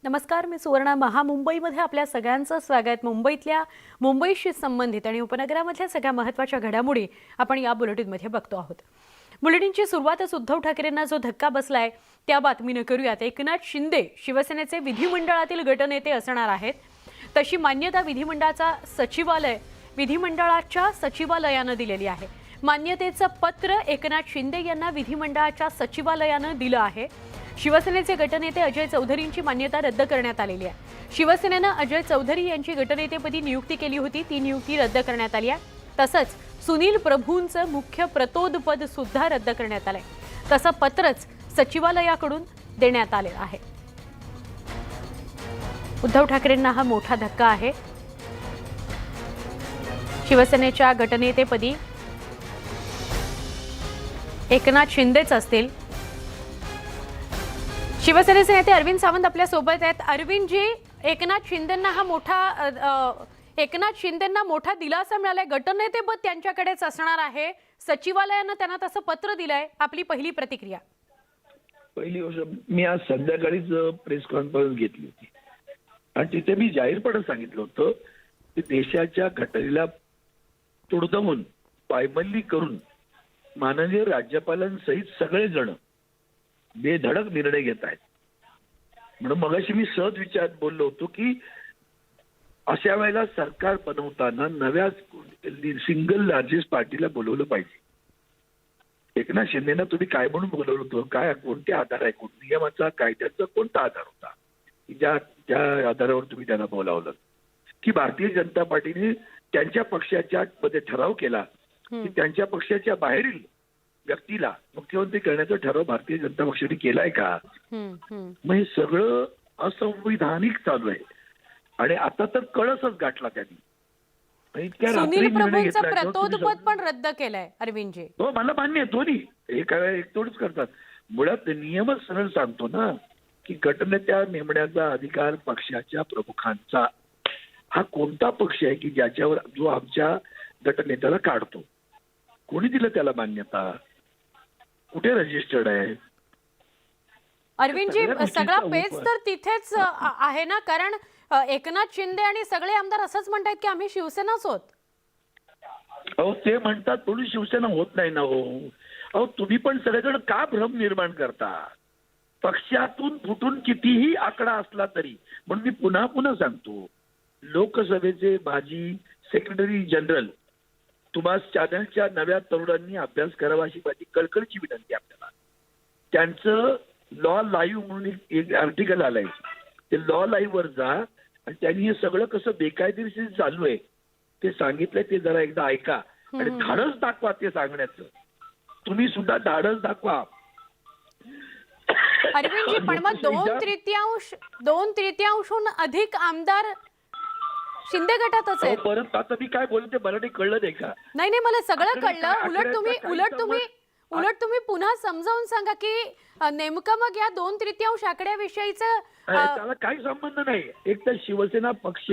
नमस्कार, मी सुवर्णा. महामुंबईमध्ये आपल्या सगळ्यांचं स्वागत. मुंबईतल्या मुंबईशी संबंधित आणि उपनगरामधल्या सगळ्या महत्त्वाच्या घडामोडी आपण या बुलेटिनमध्ये बघतो आहोत. बुलेटिनची सुरुवातच उद्धव ठाकरेंना जो धक्का बसलाय त्या बातमीनं करूयात. एकनाथ शिंदे शिवसेनेचे विधिमंडळातील गटनेते असणार आहेत. तशी मान्यता विधिमंडळाच्या सचिवालयानं दिलेली आहे. मान्यतेचं पत्र एकनाथ शिंदे यांना विधिमंडळाच्या सचिवालयानं दिलं आहे. शिवसेनेचे गटनेते अजय चौधरींची मान्यता रद्द करण्यात आलेली आहे. शिवसेनेनं अजय चौधरी यांची गटनेतेपदी नियुक्ती केली होती, ती नियुक्ती रद्द करण्यात आली आहे. तसंच सुनील प्रभूंचं मुख्य प्रतोदपद सुद्धा रद्द करण्यात आलंय. तसं पत्रच सचिवालयाकडून देण्यात आलेलं आहे. उद्धव ठाकरेंना हा मोठा धक्का आहे. शिवसेनेच्या गटनेतेपदी एकनाथ शिंदेच असतील. शिवसेनेचे नेते अरविंद सावंत आपल्या सोबत आहेत. अरविंदजी, एकनाथ शिंदेंना मोठा दिलासा मिळालाय. गटनेतेपद त्यांच्याकडेच असणार आहे. सचिवालयानं त्यांना तसं पत्र दिलंय. आपली पहिली प्रतिक्रिया. पहिली गोष्ट, मी आज संध्याकाळीच प्रेस कॉन्फरन्स घेतली होती आणि तिथे मी जाहीरपणे सांगितलं होतं की देशाच्या घटनेला तुडवून पायमल्ली करून माननीय राज्यपालांसहित सगळेजण बेधडक निर्णय घेत आहेत. म्हणून मगाशी मी सहज विचारात बोललो होतो की अशा वेळेला सरकार बनवताना नव्या सिंगल लार्जेस्ट पार्टीला बोलवलं पाहिजे. एकनाथ शिंदेना तुम्ही काय म्हणून बोलवलं होतं, काय कोणते आधार आहे, नियमाचा कायद्याचा कोणता आधार होता ज्या आधारावर तुम्ही त्यांना बोलावलं? की भारतीय जनता पार्टीने त्यांच्या पक्षाच्या मध्ये ठराव केला की त्यांच्या पक्षाच्या बाहेरील व्यक्तीला मुख्यमंत्री करण्याचा ठराव भारतीय जनता पक्षाने केलाय का? मग हे सगळं असंविधानिक चालू आहे आणि आता तर कळसच गाठला त्यांनी. सुनील प्रभूंचं प्रतोदपद पण रद्द केलंय अरविंदजी. हो, मला मान्य आहे. दोन्ही एक तोडच करतात. मुळात नियमच सरळ सांगतो ना की गटनेत्या नेमण्याचा अधिकार पक्षाच्या प्रमुखांचा. हा कोणता पक्ष आहे की ज्याच्यावर जो आमच्या गटनेत्याला काढतो? कोणी दिलं त्याला मान्यता? कुठे रजिस्टर्ड आहे? अरविंदजी, सगळा पेच तर तिथेच आहे ना, कारण एकनाथ शिंदे आणि सगळे आमदार असंच म्हणतात की आम्ही शिवसेनाच होत. अहो, ते म्हणतात म्हणून शिवसेना होत नाही ना. हो, अहो, तुम्ही पण सगळेजण का भ्रम निर्माण करता? पक्षातून फुटून कितीही आकडा असला तरी, म्हणून मी पुन्हा पुन्हा सांगतो, लोकसभेचे माजी सेक्रेटरी जनरल तुम्हा चॅनलच्या नव्या तरुणांनी अभ्यास करावा अशी माझी कळकळीची विनंती आपल्याला. त्यांचं लॉ लाईव्ह म्हणून एक आर्टिकल आलंय, ते लॉ लाईव्ह वर जा आणि त्यांनी हे सगळं कसं बेकायदेशीर चालू आहे ते सांगितलंय. ते जरा एकदा ऐका आणि धाडस दाखवा ते सांगण्याचं. तुम्ही सुद्धा धाडस दाखवा. अरविंदजी, पण मग दोन तृतीयांशहून अधिक आमदार शिंदे गटातच आहेत. परत आता मी काय बोलते मला नाही कळलं नाही का? नाही, मला सगळं कळलं. उलट तुम्ही पुन्हा समजावून सांगा की नेमकं मग या 2/3 आकड्याविषयीचं त्याला काही संबंध नाही. एक तर शिवसेना पक्ष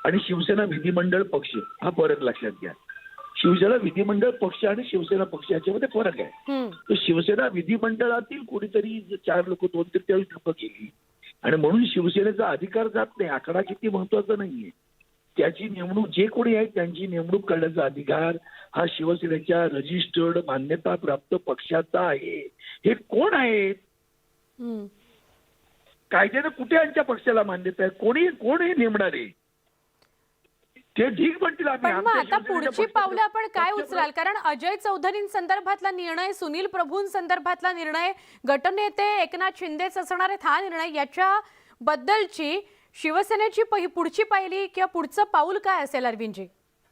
आणि शिवसेना विधिमंडळ पक्ष हा फरक लक्षात घ्या. शिवसेना विधिमंडळ पक्ष आणि शिवसेना पक्ष याच्यामध्ये फरक आहे. तर शिवसेना विधिमंडळातील कोणीतरी 4 लोक 2/3 लोक केली आणि म्हणून शिवसेनेचा अधिकार जात नाही. आकडा किती महत्वाचा नाहीये. त्याची नेमणूक जे कोणी आहे त्यांची नेमणूक करण्याचा अधिकार हा शिवसेनेच्या रजिस्टर्ड मान्यता प्राप्त पक्षाचा आहे. हे कोण आहेत? कायद्याने कुठे यांच्या पक्षाला मान्यता आहे? कोण हे नेमणार आहे? ते ठीक म्हणतील. पण मग आता पुढची पावलं आपण काय उचलाल? कारण अजय चौधरींसंदर्भातला निर्णय, सुनील प्रभूंसंदर्भातला निर्णय, गटनेते एकनाथ शिंदेच असणार आहेत हा निर्णय, याच्या बद्दलची शिवसेनेची पुढची पायरी किंवा पुढचं पाऊल काय असेल अरविंदजी?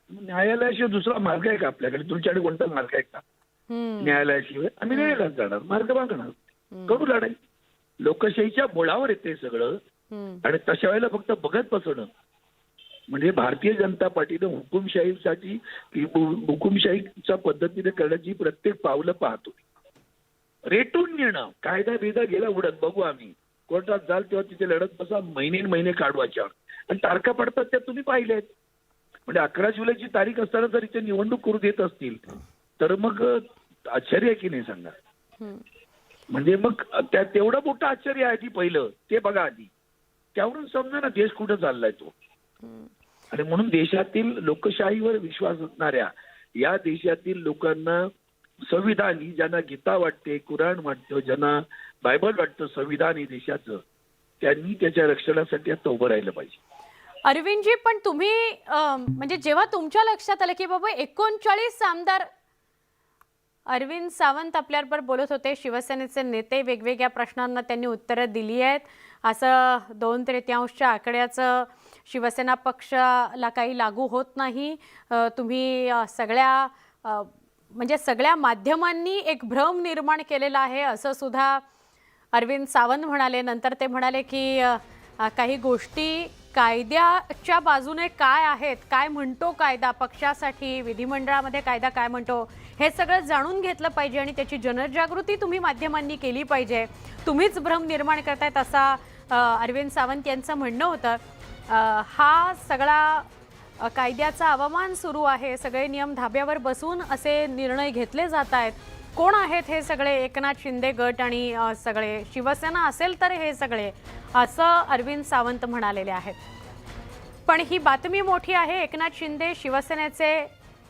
न्यायालयाशिवाय दुसरा मार्ग आहे का आपल्याकडे? तुमच्याकडे कोणता मार्ग आहे का? न्यायालयाशिवाय आम्ही न्यायालयात जाणार, मार्ग मागणार, करू लढाई. लोकशाहीच्या मुळावर येते सगळं आणि तशा वेळेला फक्त बघत बसणं म्हणजे भारतीय जनता पार्टीनं हुकुमशाहीच्या पद्धतीने करण्याची प्रत्येक पावलं पाहतो. रेटून घेणं, कायदा बिदा गेला उडत, बघू आम्ही कोर्टात जाल तेव्हा तिथे लढत बसा, महिने काढवायच्या आणि तारखा पडतात त्या तुम्ही पाहिल्यात. म्हणजे 11 जुलैची तारीख असताना जर इथे निवडणूक करू देत असतील तर मग आश्चर्य आहे की नाही सांगा? म्हणजे मग तेवढं मोठं आश्चर्य आहे की पहिलं ते बघा आधी. त्यावरून समजा ना देश कुठं चाललाय तो. आणि म्हणून देशातील लोकशाहीवर विश्वास असणाऱ्या या देशातील लोकांना संविधान ही ज्यांना गीता वाटते, कुराण वाटतं, ज्यांना बायबल वाटतं संविधान ही देशाचं, त्यांनी त्याच्या रक्षणासाठी आता उभं राहिलं पाहिजे. अरविंदजी, पण तुम्ही म्हणजे जेव्हा तुमच्या लक्षात आलं की बाबा 39 आमदार, अरविंद सावंत आपल्याबरोबर बोलत होते, शिवसेनेचे नेते, वेगवेगळ्या प्रश्नांना त्यांनी उत्तरं दिली आहेत. असं 2/3 आकड्याचं शिवसेना पक्षाला काही लागू होत नाही. तुम्ही सगळ्या म्हणजे सगळ्या माध्यमांनी एक भ्रम निर्माण केलेला आहे असं सुद्धा अरविंद सावंत म्हणाले. नंतर ते म्हणाले की काही गोष्टी कायद्याच्या बाजूने काय आहेत, काय म्हणतो कायदा पक्षासाठी, विधिमंडळामध्ये कायदा काय म्हणतो, हे सगळं जाणून घेतलं पाहिजे आणि त्याची जनजागृती तुम्ही माध्यमांनी केली पाहिजे. तुम्हीच भ्रम निर्माण करतायत असा अरविंद सावंत यांचं म्हणणं होतं. हा सगळा कायद्याचा अवमान सुरू आहे. सगळे नियम धाब्यावर बसून असे निर्णय घेतले जात आहेत. कोण आहेत हे सगळे? एकनाथ शिंदे गट आणि सगळे शिवसेना असेल तर हे सगळे, असं अरविंद सावंत म्हणालेले आहेत. पण ही बातमी मोठी आहे. एकनाथ शिंदे शिवसेनेचे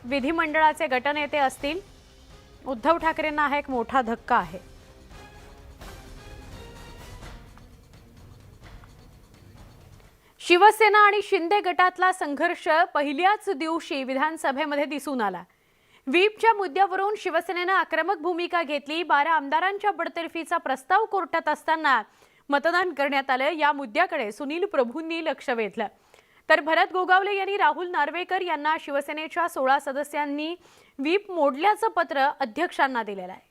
विधिमंडळाचे गटनेते असतील. उद्धव ठाकरेंना हा एक मोठा धक्का आहे. शिवसेना आणि शिंदे गटातला संघर्ष पहिल्याच दिवशी विधानसभेमध्ये दिसून आला. व्हीपच्या मुद्द्यावरून शिवसेनेनं आक्रमक भूमिका घेतली. 12 आमदारांच्या बडतर्फीचा प्रस्ताव कोर्टात असताना मतदान करण्यात आलं. या मुद्द्याकडे सुनील प्रभूंनी लक्ष वेधलं. तर भरत गोगावले यांनी राहुल नार्वेकर यांना शिवसेनेच्या 16 सदस्यांनी व्हीप मोडल्याचं पत्र अध्यक्षांना दिलेलं आहे.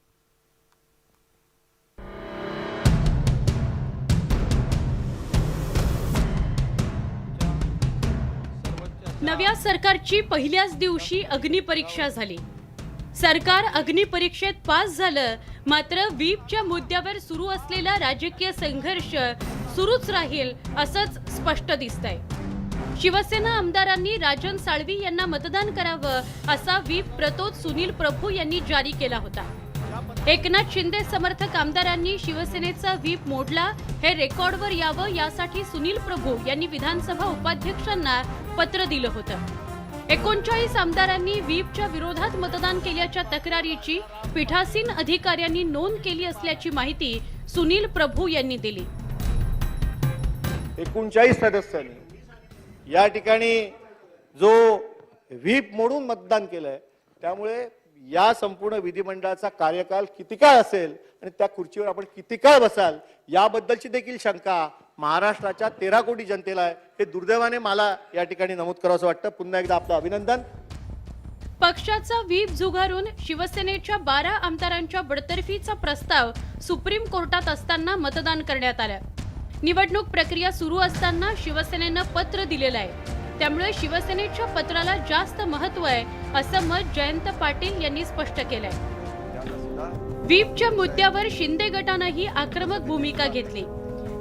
नव्या सरकारची पहिल्याच दिवशी अग्निपरीक्षा झाली. सरकार अग्निपरीक्षेत पास झालं. मात्र व्हीपच्या मुद्द्यावर सुरू असलेला राजकीय संघर्ष सुरूच राहील असंच स्पष्ट दिसतंय. शिवसेना आमदारांनी राजन साळवी यांना मतदान करावं असा व्हीप प्रतोद सुनील प्रभू यांनी जारी केला होता. एकनाथ शिंदे समर्थक आमदारांनी शिवसेनेचा व्हीप मोडला. हे रेकॉर्डवर यावं यासाठी सुनील प्रभू यांनी विधानसभा उपाध्यक्षांना पत्र दिलं होतं. 39 आमदारांनी व्हीपच्या विरोधात मतदान केल्याच्या तक्रारीची पीठासीन अधिकाऱ्यांनी नोंद केली असल्याची माहिती सुनील प्रभू यांनी दिली. 39 सदस्यांनी या ठिकाणी जो व्हीप मोडून मतदान केलंय, त्यामुळे या संपूर्ण विधिमंडळाचा कार्यकाल किती काळ असेल आणि त्या खुर्चीवर आपण किती काळ बसाल याबद्दलची देखील शंका महाराष्ट्राच्या 13 कोटी जनतेला आहे. हे दुर्दैवाने मला या ठिकाणी नमूद करावंसं वाटतं. पुन्हा एकदा आपलं अभिनंदन. पक्षाचा व्हीप झुगारून शिवसेनेच्या 12 आमदारांच्या बडतर्फीचा प्रस्ताव सुप्रीम कोर्टात असताना मतदान करण्यात आलं. निवडणूक प्रक्रिया सुरू असताना शिवसेनेनं पत्र दिलेलं आहे. त्यामुळे शिवसेनेच्या पत्राला जास्त महत्त्व आहे असं मत जयंत पाटील यांनी स्पष्ट केलंय. व्हीपच्या मुद्द्यावर शिंदे गटानंही आक्रमक भूमिका घेतली.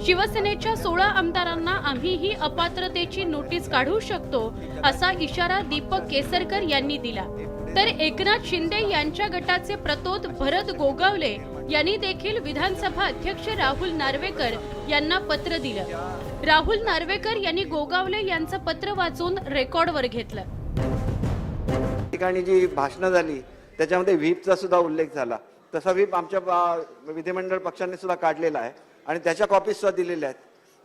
शिवसेनेच्या 16 आमदारांना आम्हीही अपात्रतेची नोटीस काढू शकतो असा इशारा दीपक केसरकर यांनी दिला. तर एकनाथ शिंदे यांच्या गटाचे प्रतोद भरत गोगावले यांनी देखील विधानसभा अध्यक्ष राहुल नार्वेकर यांना पत्र दिलं. राहुल नार्वेकर यांनी गोगावले यांचं पत्र वाचून रेकॉर्डवर घेतलं. ठिकाणी जी भाषणं झाली त्याच्यामध्ये व्हीपचा सुद्धा उल्लेख झाला. तसा व्हीप आमच्या विधिमंडळ पक्षाने सुद्धा काढलेला आहे आणि त्याच्या कॉपीज सुद्धा दिलेल्या आहेत.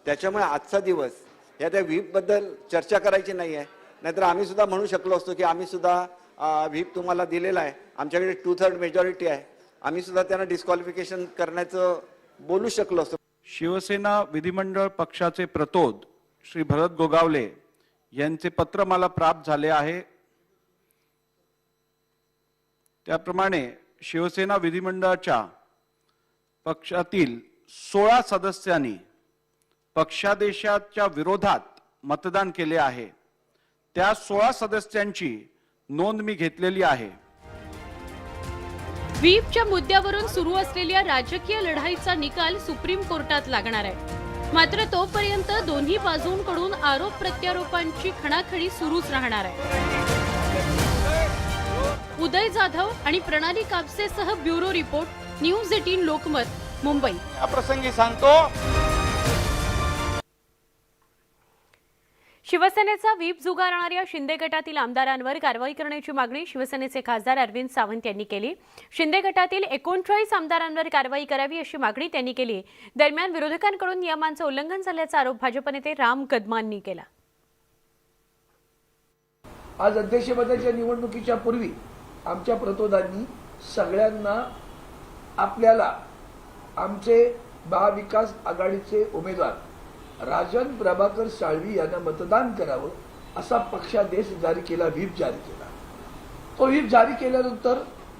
त्याच्यामुळे आजचा दिवस या त्या व्हीप बद्दल चर्चा करायची नाही आहे. नाहीतर आम्ही सुद्धा म्हणू शकलो असतो की आम्ही सुद्धा व्हीप तुम्हाला दिलेला आहे, आमच्याकडे 2/3 मेजॉरिटी आहे, आम्ही सुद्धा त्यांना डिस्क्वालिफिकेशन करण्याचं बोलू शकलो असतो. शिवसेना विधिमंडळ पक्षाचे प्रतोद श्री भरत गोगावले यांचे पत्र मला प्राप्त झाले आहे. त्याप्रमाणे शिवसेना विधिमंडळाच्या पक्षातील 16 सदस्यांनी पक्षादेशाच्या विरोधात मतदान केले आहे. त्या 16 सदस्यांची नोंद मी घेतलेली आहे. व्हीपच्या मुद्द्यावरून सुरू असलेल्या राजकीय लढाईचा निकाल सुप्रीम कोर्टात लागणार आहे. मात्र तोपर्यंत दोन्ही बाजूंकडून आरोप प्रत्यारोपांची खणाखणी सुरूच राहणार आहे. उदय जाधव आणि प्रणाली कापसेसह bureau report, news 18 Lokmat, Mumbai. या प्रसंगी सांगतो शिवसेनेचा व्हीप झुगारणाऱ्या शिंदे गटातील आमदारांवर कारवाई करण्याची मागणी शिवसेनेचे खासदार अरविंद सावंत यांनी केली. शिंदे गटातील 39 आमदारांवर कारवाई करावी अशी मागणी त्यांनी केली. दरम्यान विरोधकांकडून नियमांचं उल्लंघन झाल्याचा आरोप भाजप नेते राम कदमांनी केला. आज अध्यक्षपदाच्या निवडणुकीच्या पूर्वी आमच्या प्रतोदांनी सगळ्यांना आपल्याला आमचे महाविकास आघाडीचे उमेदवार राजन प्रभाकर साळवी यांना मतदान करावं असा पक्षादेश जारी केला, व्हीप जारी केला. तो व्हीप जारी केल्यानंतर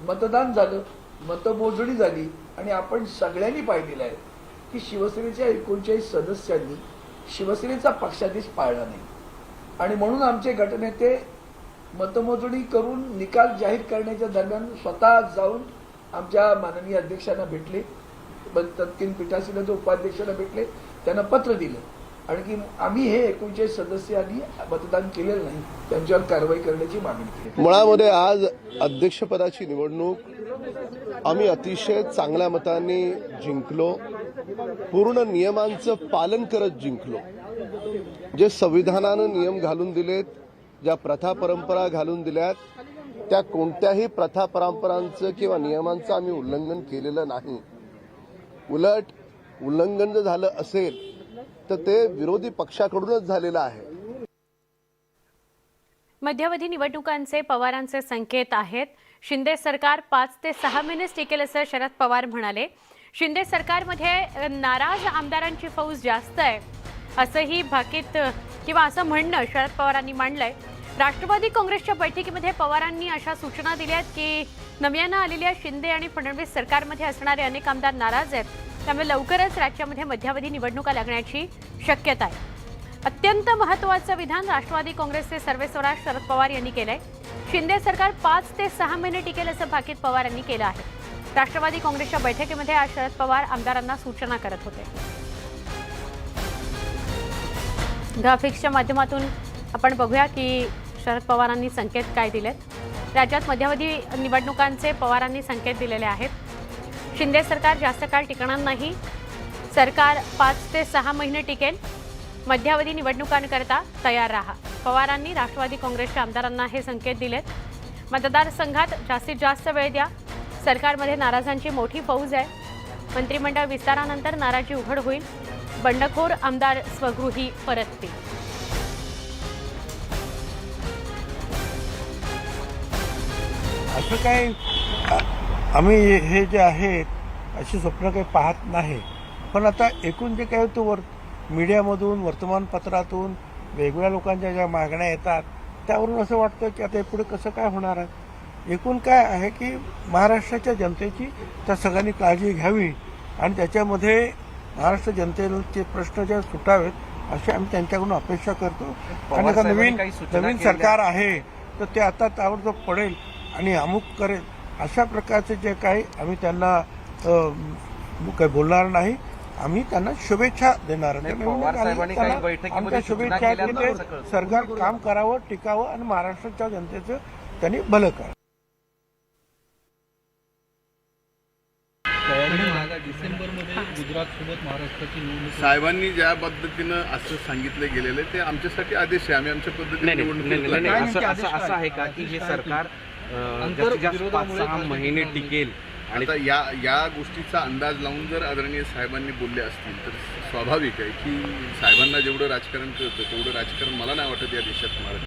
मतदान झालं, मतमोजणी झाली आणि आपण सगळ्यांनी पाहिलेलं आहे की शिवसेनेच्या 39 सदस्यांनी शिवसेनेचा पक्षादेश पाळला नाही आणि म्हणून आमचे गटनेते मतमोजणी करून निकाल जाहीर करण्याच्या दरम्यान स्वतः जाऊन आमच्या माननीय अध्यक्षांना भेटले, तत्कालीन पीठासीन उपाध्यक्षांना भेटले, त्यांना पत्र दिलं आणि की आम्ही हे 39 सदस्यांनी मतदान केलेलं नाही त्यांच्यावर कारवाई करण्याची मागणी केली. मुळामध्ये आज अध्यक्षपदाची निवडणूक आम्ही अतिशय चांगल्या मताने जिंकलो, पूर्ण नियमांचं पालन करत जिंकलो. जे संविधानानं नियम घालून दिलेत, ज्या प्रथा परंपरा घालून दिल्यात, त्या कोणत्याही प्रथा परंपरांचं किंवा नियमांचं आम्ही उल्लंघन केलेलं नाही. उलट उल्लंघन जर झालं असेल तर ते विरोधी पक्षाकडूनच झालेलं आहे. मध्यावधी निवडणुकांचे पवारांचे संकेत आहेत. शिंदे सरकार 5 ते 6 महिनेच टिकेल असं शरद पवार म्हणाले. शिंदे सरकारमध्ये नाराज आमदारांची फौज जास्त आहे असंही भाकीत किंवा असं म्हणणं शरद पवारांनी मांडलंय. राष्ट्रवादी काँग्रेसच्या बैठकीमध्ये पवारांनी अशा सूचना दिल्यात की नव्यानं आलेल्या शिंदे आणि फडणवीस सरकारमध्ये असणारे अनेक आमदार नाराज आहेत, त्यामुळे लवकरच राज्यामध्ये मध्यावधी निवडणुका लागण्याची शक्यता आहे. अत्यंत महत्त्वाचं विधान राष्ट्रवादी काँग्रेसचे सर्वेसर्वा शरद पवार यांनी केलंय. शिंदे सरकार 5 ते 6 महिने टिकेल असं भाकीत पवार यांनी केलं आहे. राष्ट्रवादी काँग्रेसच्या बैठकीमध्ये आज शरद पवार आमदारांना सूचना करत होते. ग्राफिक्सच्या माध्यमातून आपण बघूया की शरद पवारांनी संकेत काय दिलेत. राज्यात मध्यावधी निवडणुकांचे पवारांनी संकेत दिलेले आहेत. शिंदे सरकार जास्त काळ टिकणार नाही, सरकार 5 ते 6 महिने टिकेल, मध्यावधी निवडणुकांकरता तयार राहा. पवारांनी राष्ट्रवादी काँग्रेसच्या आमदारांना हे संकेत दिलेत. मतदारसंघात जास्तीत जास्त वेळ द्या, सरकारमध्ये नाराजांची मोठी फौज आहे, मंत्रिमंडळ विस्तारानंतर नाराजी उघड होईल, बंडखोर आमदार स्वगृही परततील. असं काही आम्ही हे जे आहेत अशी स्वप्न काही पाहत नाही, पण आता एकूण जे काही तो मीडियामधून वर्तमानपत्रातून वेगवेगळ्या लोकांच्या ज्या मागण्या येतात त्यावरून असं वाटतं की आता पुढे कसं काय होणार आहे. एकूण काय आहे की महाराष्ट्राच्या जनतेची त्या सगळ्यांनी काळजी घ्यावी आणि त्याच्यामध्ये महाराष्ट्र जनतेचे प्रश्न जे सुटावेत अशी आम्ही त्यांच्याकडून अपेक्षा करतो. आणि आता नवीन सरकार आहे तर ते आता ताबडतोब पडेल आणि अमुक करेल अशा प्रकारचे जे काही आम्ही त्यांना काही बोलणार नाही, आम्ही त्यांना शुभेच्छा देणार. आमच्या शुभेच्छा आहेत की ते सरकार काम करावं, टिकावं आणि महाराष्ट्राच्या जनतेचं त्यांनी भलं करावं. साहेबांनी ज्या पद्धतीनं असं सांगितलं गेलेलं आहे ते आमच्यासाठी आदेश आहे. आम्ही आमच्या पद्धतीने असं आहे का की हे सरकार जास्तीत जास्त 5-6 महिने टिकेल आणि आता या गोष्टीचा अंदाज लावून जर आदरणीय साहेबांनी बोलले असतील तर स्वाभाविक आहे की साहेबांना जेवढं राजकारण कळतं तेवढं राजकारण मला नाही वाटत या देशात होणार.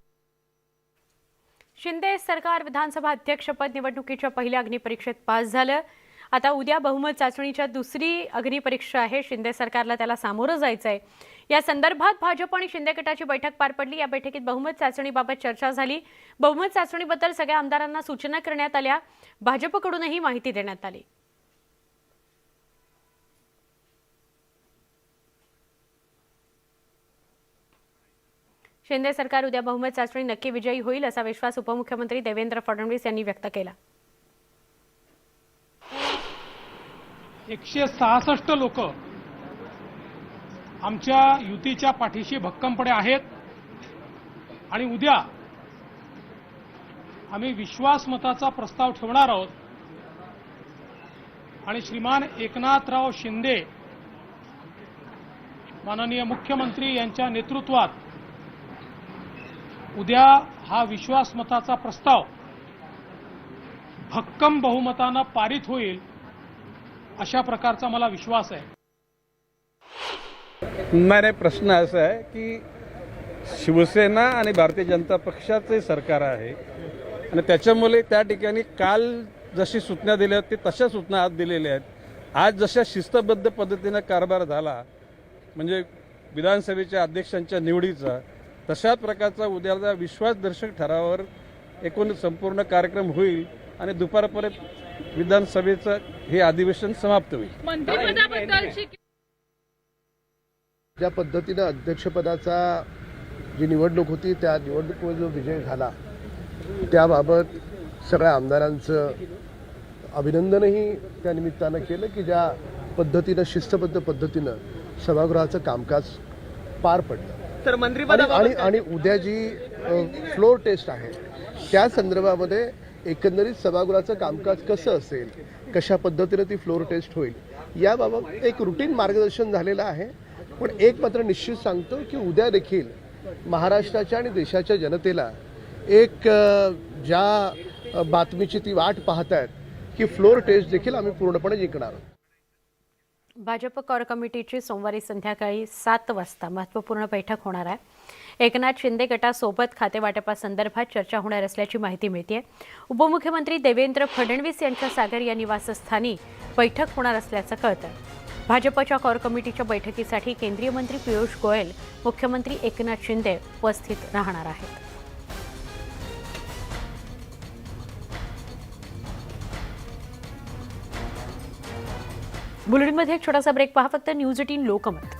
शिंदे सरकार विधानसभा अध्यक्षपद निवडणुकीच्या पहिल्या अग्निपरीक्षेत पास झालं. आता उद्या बहुमत चाचणीच्या दुसरी अग्निपरीक्षा आहे. शिंदे सरकारला त्याला सामोरं जायचं आहे. या संदर्भात भाजप आणि शिंदे गटाची बैठक पार पडली. या बैठकीत बहुमत चाचणीबाबत चर्चा झाली. बहुमत चाचणीबद्दल सगळ्या आमदारांना सूचना करण्यात आल्या. भाजपकडूनही माहिती देण्यात आली. शिंदे सरकार उद्या बहुमत चाचणी नक्की विजयी होईल असा विश्वास उपमुख्यमंत्री देवेंद्र फडणवीस यांनी व्यक्त केला. 166 लोक आमच्या युतीच्या पाठीशी भक्कमपणे आहेत आणि उद्या आम्ही विश्वासमताचा प्रस्ताव ठेवणार आहोत आणि श्रीमान एकनाथराव शिंदे माननीय मुख्यमंत्री यांच्या नेतृत्वात उद्या हा विश्वासमताचा प्रस्ताव भक्कम बहुमतानं पारित होईल अशा प्रकारचा मला विश्वास आहे. नाही, प्रश्न असा आहे की शिवसेना आणि भारतीय जनता पक्षाचे सरकार आहे आणि त्याच्यामुळे त्या ठिकाणी काल जशी सूचना दिल्या आहेत ते तशा सूचना आज दिलेल्या आहेत. आज जशा शिस्तबद्ध पद्धतीनं कारभार झाला म्हणजे विधानसभेच्या अध्यक्षांच्या निवडीचा, तशाच प्रकारचा उद्याचा विश्वासदर्शक ठरावावर एकूण संपूर्ण कार्यक्रम होईल आणि दुपारपर्यंत विधानसभेचं हे अधिवेशन समाप्त होईल. ज्या पद्धतीनं अध्यक्षपदाचा जी निवडणूक होती त्या निवडणुकीमध्ये जो विजय झाला त्याबाबत सगळ्या आमदारांचं अभिनंदनही त्या निमित्तानं केलं की ज्या पद्धतीनं शिस्तबद्ध पद्धतीनं सभागृहाचं कामकाज पार पडलं. तर आणि उद्या जी फ्लोर टेस्ट आहे त्या संदर्भामध्ये एकंदरीत सभागृहाचं कामकाज कसं असेल, कशा पद्धतीनं ती फ्लोर टेस्ट होईल याबाबत एक रुटीन मार्गदर्शन झालेलं आहे. पण एक मात्र निश्चित सांगतो की उद्या देखील महाराष्ट्राच्या आणि देशाच्या जनतेला एक ज्या बातमीची ती वाट पाहतायत की फ्लोर टेस्ट देखील आम्ही पूर्णपणे जिंकणार. भाजप कोर कमिटीची सोमवारी संध्याकाळी 7 वाजता महत्त्वपूर्ण बैठक होणार आहे. एकनाथ शिंदे गटासोबत खातेवाटपासंदर्भात चर्चा होणार असल्याची माहिती मिळते. उपमुख्यमंत्री देवेंद्र फडणवीस यांच्या सागर या निवासस्थानी बैठक होणार असल्याचं कळतं. भाजपच्या कोर कमिटीच्या बैठकीसाठी केंद्रीय मंत्री पियुष गोयल, मुख्यमंत्री एकनाथ शिंदे उपस्थित राहणार आहेत. बुलेटिनमध्ये एक छोटासा ब्रेक पहा. फक्त न्यूज 18 लोकमत.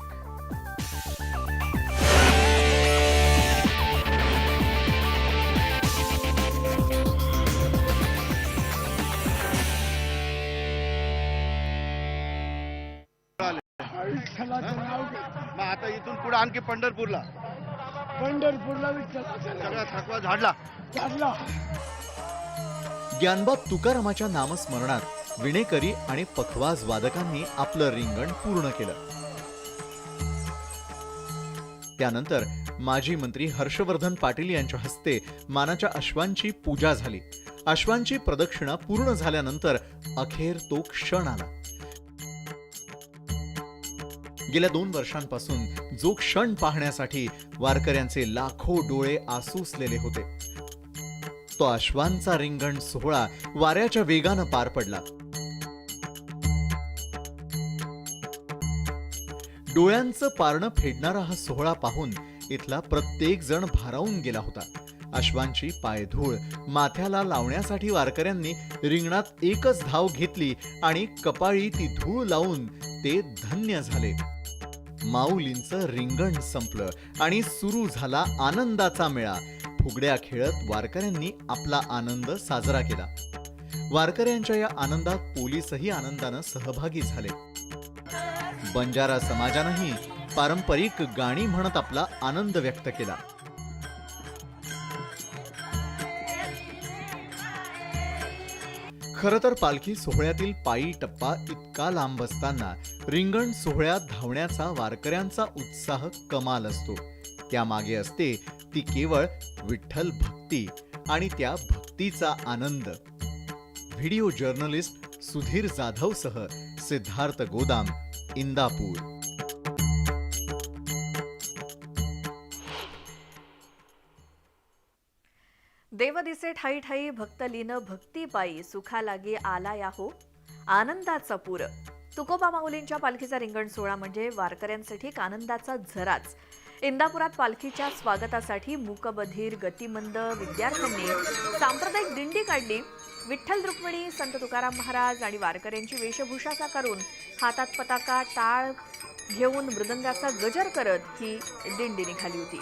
आता इथून पुढे आणखी पंढरपूरला सगळा थकवा झाडला. ज्ञानबा तुकारामाच्या नामस्मरणात विणेकरी आणि पखवाज वादकांनी आपलं रिंगण पूर्ण केलं. त्यानंतर माजी मंत्री हर्षवर्धन पाटील यांच्या हस्ते मानाच्या अश्वांची पूजा झाली. अश्वांची प्रदक्षिणा पूर्ण झाल्यानंतर अखेर तो क्षण आला. गेल्या 2 वर्षांपासून जो क्षण पाहण्यासाठी वारकऱ्यांचे लाखो डोळे आसूसलेले होते, तो अश्वांचा रिंगण सोहळा वाऱ्याच्या वेगानं पार पडला. डोळ्यांचं पारणं फेडणारा हा सोहळा पाहून इथला प्रत्येक जण भारावून गेला होता. अश्वांची पायधूळ माथ्याला लावण्यासाठी वारकऱ्यांनी रिंगणात एकच धाव घेतली आणि कपाळी ती धूळ लावून ते धन्य झाले. माऊलींचं रिंगण संपलं आणि सुरू झाला आनंदाचा मेळा. फुगड्या खेळत वारकऱ्यांनी आपला आनंद साजरा केला. वारकऱ्यांच्या या आनंदात पोलीसही आनंदानं सहभागी झाले. बंजारा समाजानंही पारंपरिक गाणी म्हणत आपला आनंद व्यक्त केला. खरं तर पालखी सोहळ्यातील पायी टप्पा इतका लांब असताना रिंगण सोहळ्यात धावण्याचा वारकऱ्यांचा उत्साह कमाल असतो. त्यामागे असते ती केवळ विठ्ठल भक्ती आणि त्या भक्तीचा आनंद. व्हिडिओ जर्नलिस्ट सुधीर जाधवसह सिद्धार्थ गोदाम, इंदापूर. देव दिसे ठाई ठाई भक्त लीन भक्ती पायी सुखा लागी आला या हो आनंदाचा पूर. तुकोबा माऊलींच्या पालखीचा रिंगण सोहळा म्हणजे वारकऱ्यांसाठी एक आनंदाचा झराच. इंदापुरात पालखीच्या स्वागतासाठी मूकबधीर गतिमंद विद्यार्थ्यांनी सांप्रदायिक दिंडी काढली. विठ्ठल रुक्मिणी, संत तुकाराम महाराज आणि वारकऱ्यांची वेशभूषा साकारून हातात पताका, टाळ घेऊन मृदंगाचा गजर करत ही दिंडी निघाली होती.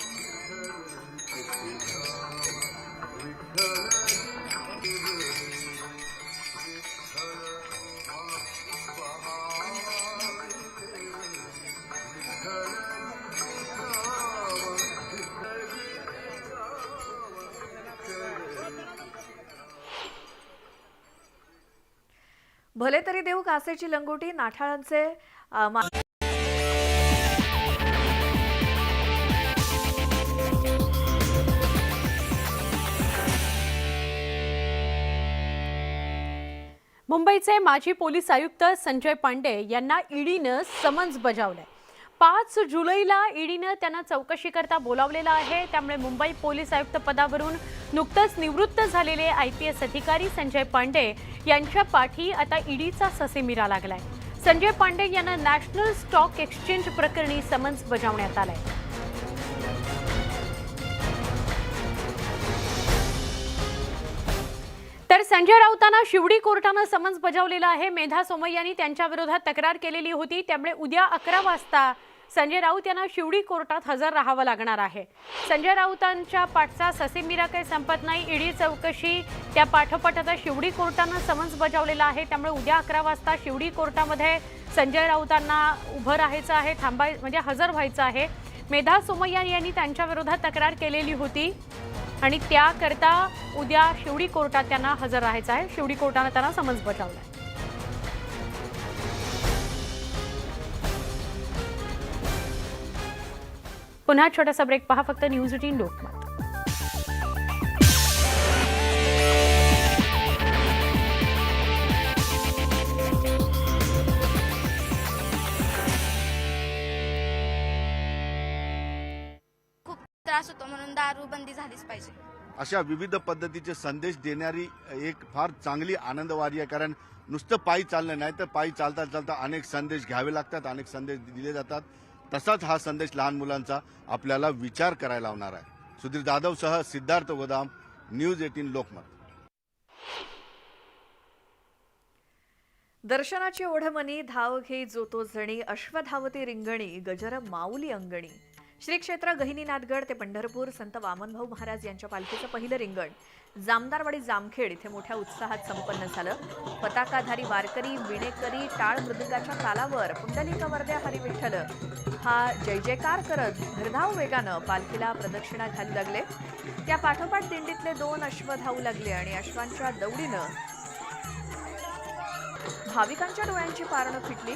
भले तरी देऊ कासेची लंगोटी नाठाळांचे मुंबईचे माजी पोलीस आयुक्त संजय पांडे यांना ईडीनं समन्स बजावलंय. 5 जुलैला ईडीनं त्यांना चौकशीकरता बोलावलेलं आहे. त्यामुळे मुंबई पोलीस आयुक्त पदावरून नुकतंच निवृत्त झालेले IPS अधिकारी संजय पांडे यांच्या पाठी आता ईडीचा ससेमिरा लागलाय. संजय पांडे यांना नॅशनल स्टॉक एक्सचेंज प्रकरणी समन्स बजावण्यात आलंय. तर संजय राऊतांना शिवडी कोर्टानं समन्स बजावलेलं आहे. मेधा सोमय्यांनी त्यांच्या विरोधात तक्रार केलेली होती. त्यामुळे उद्या 11 वाजता संजय राऊत यांना शिवडी कोर्टात हजर राहावं लागणार आहे. संजय राऊतांच्या पाठचा ससेमिरा काही संपत नाही. ईडी चौकशी त्या पाठोपाठ आता शिवडी कोर्टानं समन्स बजावलेला आहे. त्यामुळे उद्या 11 वाजता शिवडी कोर्टामध्ये संजय राऊतांना उभं राहायचं आहे, म्हणजे हजर व्हायचं आहे. मेधा सोमय्या यांनी त्यांच्या विरोधात तक्रार केलेली होती आणि त्याकरता उद्या शिवडी कोर्टात त्यांना हजर राहायचं आहे. शिवडी कोर्टानं त्यांना समन्स बजावलंय. पुन्हा छोटासा ब्रेक पहा फक्त न्यूज 18 लोकमत. खूप त्रास होतो म्हणून दारू बंदी झालीच पाहिजे. अशा विविध पद्धतीचे संदेश देणारी एक फार चांगली आनंदवारी आहे. कारण नुसतं पायी चालणं नाही तर पायी चालता चालता अनेक संदेश घ्यावे लागतात, अनेक संदेश दिले जातात. तसाच हा संदेश लहान मुलांचा आपल्याला विचार करायला लावणार आहे. सुधीर जाधवसह सिद्धार्थ गोदाम, न्यूज 18 लोकमत. दर्शनाची ओढमनी धाव घे जो तो जणी, अश्वधावती रिंगणी गजर माऊली अंगणी. श्री क्षेत्र गहिनीनाथगड ते पंढरपूर संत वामनभाऊ महाराज यांच्या पालखीचं पहिलं रिंगण जामदारवाडी जामखेड इथे मोठ्या उत्साहात संपन्न झालं. पताकाधारी वारकरी, विणेकरी टाळ मृदुंगाच्या तालावर पुंडलिक वरद्या हरी विठ्ठल हा जय जयकार करत भरधाव वेगानं पालखीला प्रदक्षिणा घालू लागले. त्या पाठोपाठ दिंडीतले 2 अश्व धावू लागले आणि अश्वांच्या दौडीनं भाविकांच्या डोळ्यांची पारणं फिटली.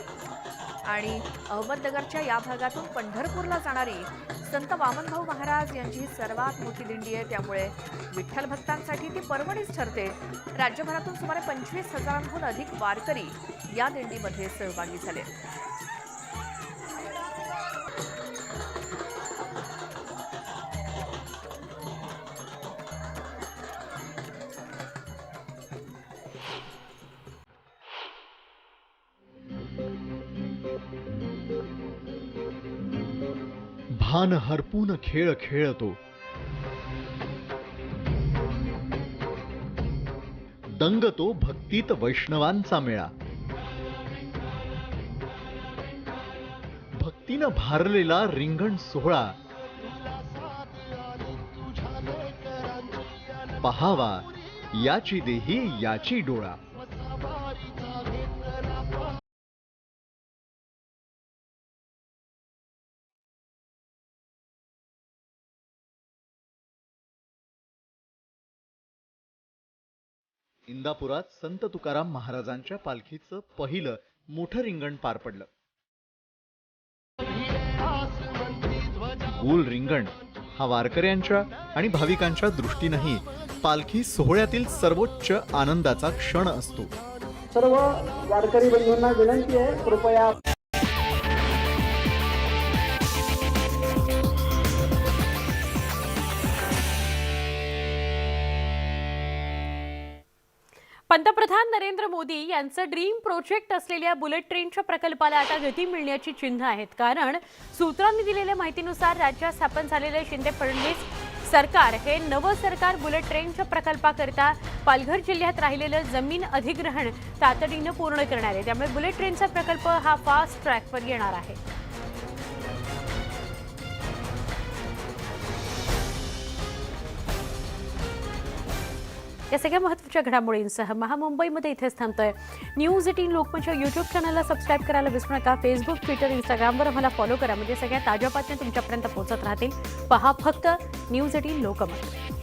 आणि अहमदनगरच्या या भागातून पंढरपूरला जाणारी संत वामनभाऊ महाराज यांची ही सर्वात मोठी दिंडी आहे. त्यामुळे विठ्ठल भक्तांसाठी ती पर्वणीच ठरते. राज्यभरातून सुमारे 25,000हून अधिक वारकरी या दिंडीमध्ये सहभागी झाले. भान हरपून खेळ खेळतो, दंगतो भक्तीत वैष्णवांचा मेळा. भक्तीनं भारलेला रिंगण सोहळा पहावा याची देही याची डोळा. इंदापुरात संत तुकाराम महाराजांच्या पालखीचं पहिलं मोठं रिंगण पार पडलं. गोल रिंगण हा वारकऱ्यांच्या आणि भाविकांच्या दृष्टीनंही पालखी सोहळ्यातील सर्वोच्च आनंदाचा क्षण असतो. सर्व वारकरी बंधूंना विनंती आहे, कृपया पंतप्रधान नरेंद्र मोदी यांचं ड्रीम प्रोजेक्ट असलेल्या बुलेट ट्रेनच्या प्रकल्पाला आता गती मिळण्याची चिन्ह आहेत. कारण सूत्रांनी दिलेल्या माहितीनुसार राज्यात स्थापन झालेले शिंदे फडणवीस सरकार हे नवं सरकार बुलेट ट्रेनच्या प्रकल्पाकरता पालघर जिल्ह्यात राहिलेलं जमीन अधिग्रहण तातडीनं पूर्ण करणार आहे. त्यामुळे बुलेट ट्रेनचा प्रकल्प हा फास्ट ट्रॅकवर येणार आहे. या सगळ्या महत्त्वाच्या घडामोडींसह महामुंबईमध्ये इथेच थांबतोय. न्यूज 18 लोकमतच्या यूट्यूब चॅनलला सबस्क्राईब करायला विसरू नका. फेसबुक, ट्विटर, इंस्टाग्रामवर आम्हाला फॉलो करा, म्हणजे सगळ्या ताज्या बातम्या तुमच्यापर्यंत पोहोचत राहतील. पहा फक्त न्यूज 18 लोकमत.